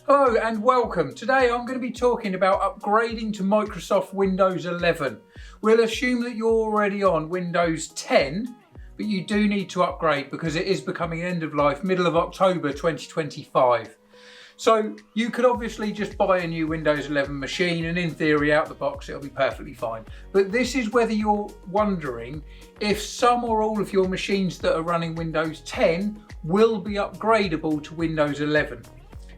Hello and welcome. Today I'm going to be talking about upgrading to Microsoft Windows 11. We'll assume that you're already on Windows 10, but you do need to upgrade because it is becoming end of life, middle of October 2025. So you could obviously just buy a new Windows 11 machine and in theory out the box it'll be perfectly fine. But this is whether you're wondering if some or all of your machines that are running Windows 10 will be upgradable to Windows 11.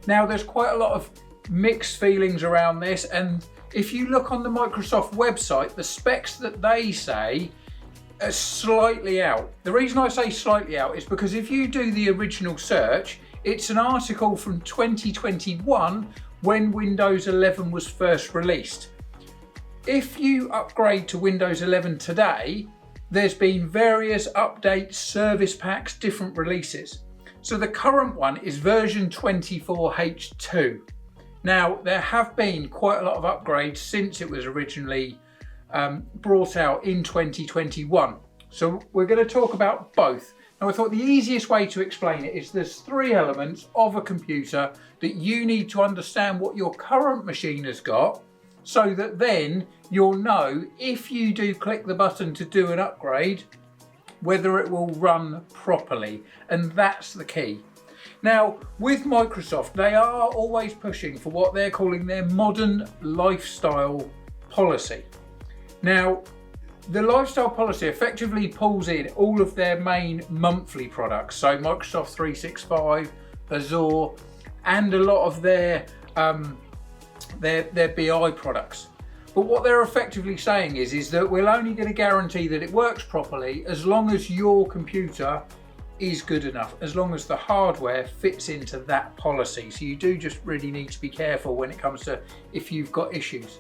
Now there's quite a lot of mixed feelings around this, and if you look on the Microsoft website, the specs that they say are slightly out. The reason I say slightly out is because if you do the original search, it's an article from 2021 when Windows 11 was first released. If you upgrade to Windows 11 today, there's been various updates, service packs, different releases. So the current one is version 24H2. Now, there have been quite a lot of upgrades since it was originally brought out in 2021. So we're going to talk about both. Now, I thought the easiest way to explain it is there's three elements of a computer that you need to understand what your current machine has got, so that then you'll know if you do click the button to do an upgrade, whether it will run properly, and that's the key. Now, with Microsoft, they are always pushing for what they're calling their modern lifestyle policy. Now, the lifestyle policy effectively pulls in all of their main monthly products, so Microsoft 365, Azure, and a lot of their BI products. But what they're effectively saying is that we're only going to guarantee that it works properly as long as your computer is good enough, as long as the hardware fits into that policy. So you do just really need to be careful when it comes to if you've got issues.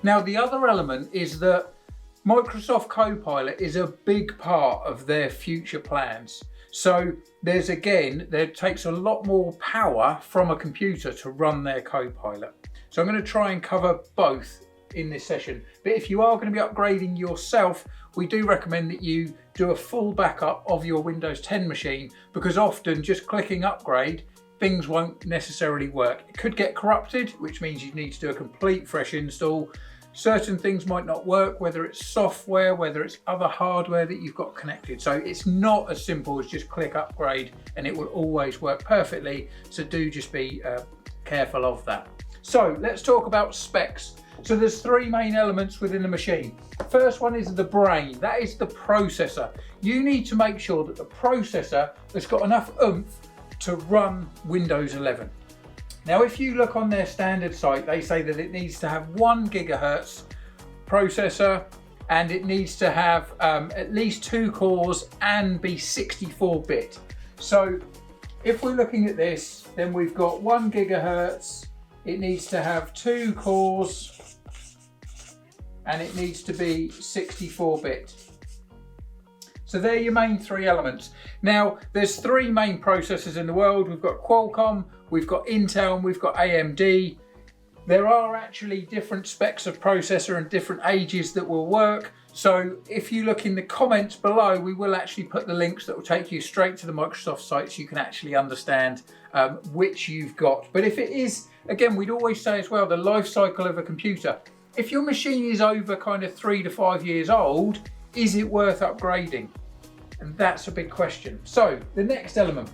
Now, the other element is that Microsoft Copilot is a big part of their future plans. So there takes a lot more power from a computer to run their Copilot. So I'm going to try and cover both in this session. But if you are going to be upgrading yourself, we do recommend that you do a full backup of your Windows 10 machine, because often just clicking upgrade, things won't necessarily work. It could get corrupted, which means you need to do a complete fresh install. Certain things might not work, whether it's software, whether it's other hardware that you've got connected. So it's not as simple as just click upgrade and it will always work perfectly. So do just be careful of that. So let's talk about specs. So there's three main elements within the machine. First one is the brain, that is the processor. You need to make sure that the processor has got enough oomph to run Windows 11. Now, if you look on their standard site, they say that it needs to have 1 gigahertz processor and it needs to have at least 2 cores and be 64-bit. So if we're looking at this, then we've got 1 gigahertz, it needs to have 2 cores, and it needs to be 64-bit. So they're your main three elements. Now, there's three main processors in the world. We've got Qualcomm, we've got Intel, and we've got AMD. There are actually different specs of processor and different ages that will work. So if you look in the comments below, we will actually put the links that will take you straight to the Microsoft site so you can actually understand which you've got. But if it is, again, we'd always say as well, the life cycle of a computer. If your machine is over kind of 3 to 5 years old, is it worth upgrading? And that's a big question. So the next element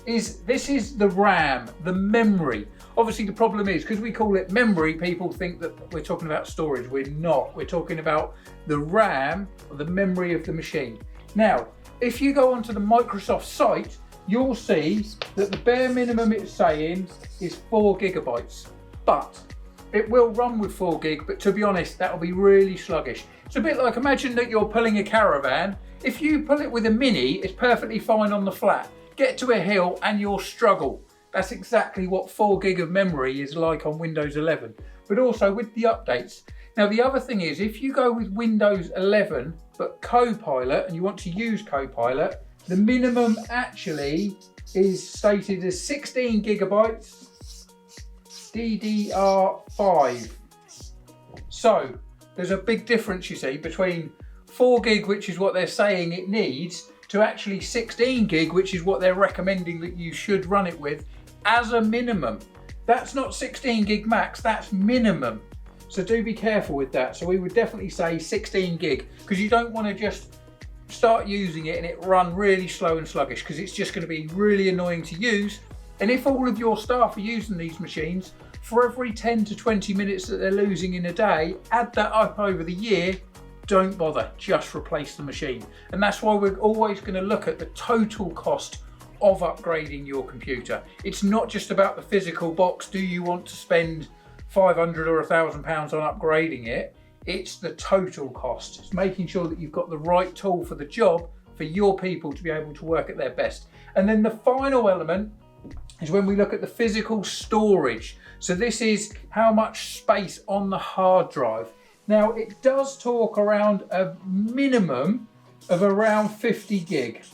is the RAM, the memory. Obviously the problem is, because we call it memory, people think that we're talking about storage. We're not. We're talking about the RAM, or the memory of the machine. Now, if you go onto the Microsoft site, you'll see that the bare minimum it's saying is 4 gigabytes. But it will run with 4 gig, but to be honest, that'll be really sluggish. It's a bit like, imagine that you're pulling a caravan. If you pull it with a mini, it's perfectly fine on the flat. Get to a hill and you'll struggle. That's exactly what 4 gig of memory is like on Windows 11, but also with the updates. Now, the other thing is, if you go with Windows 11, but Copilot, and you want to use Copilot, the minimum actually is stated as 16 gigabytes, DDR5. So there's a big difference, you see, between 4 gig, which is what they're saying it needs, to actually 16 gig, which is what they're recommending that you should run it with as a minimum. That's not 16 gig max, that's minimum. So do be careful with that. So we would definitely say 16 gig, because you don't want to just start using it and it run really slow and sluggish, because it's just going to be really annoying to use. And if all of your staff are using these machines, for every 10 to 20 minutes that they're losing in a day, add that up over the year. Don't bother, just replace the machine. And that's why we're always going to look at the total cost of upgrading your computer. It's not just about the physical box. Do you want to spend 500 or £1,000 on upgrading it? It's the total cost. It's making sure that you've got the right tool for the job for your people to be able to work at their best. And then the final element is when we look at the physical storage. So this is how much space on the hard drive. Now it does talk around a minimum of around 50 gig.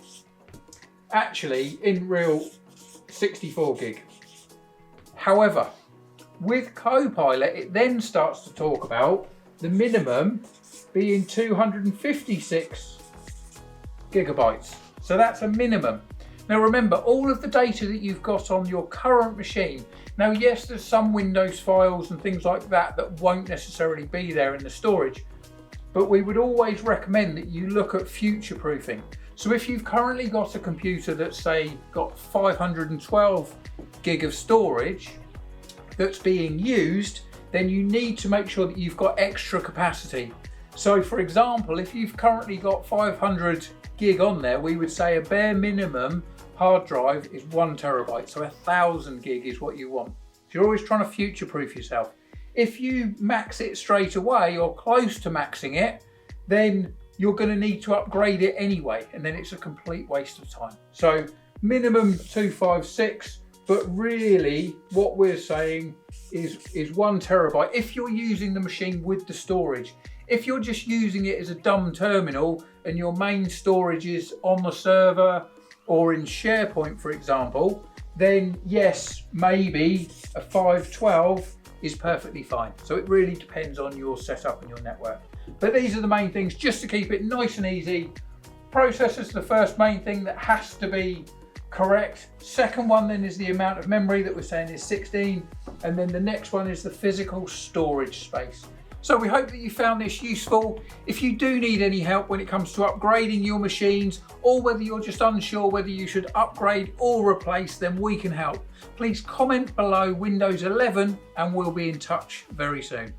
Actually, in real, 64 gig. However, with Copilot, it then starts to talk about the minimum being 256 gigabytes. So that's a minimum. Now remember, all of the data that you've got on your current machine. Now yes, there's some Windows files and things like that that won't necessarily be there in the storage, but we would always recommend that you look at future proofing. So if you've currently got a computer that's say got 512 gig of storage that's being used, then you need to make sure that you've got extra capacity. So for example, if you've currently got 500 gig on there, we would say a bare minimum hard drive is 1 terabyte. So 1,000 gig is what you want. So you're always trying to future proof yourself. If you max it straight away or close to maxing it, then you're going to need to upgrade it anyway, and then it's a complete waste of time. So minimum 256, but really what we're saying is 1 terabyte if you're using the machine with the storage. If you're just using it as a dumb terminal and your main storage is on the server or in SharePoint, for example, then yes, maybe a 512 is perfectly fine. So it really depends on your setup and your network. But these are the main things, just to keep it nice and easy. Processor's the first main thing that has to be correct. Second one then is the amount of memory that we're saying is 16. And then the next one is the physical storage space. So we hope that you found this useful. If you do need any help when it comes to upgrading your machines, or whether you're just unsure whether you should upgrade or replace, then we can help. Please comment below Windows 11 and we'll be in touch very soon.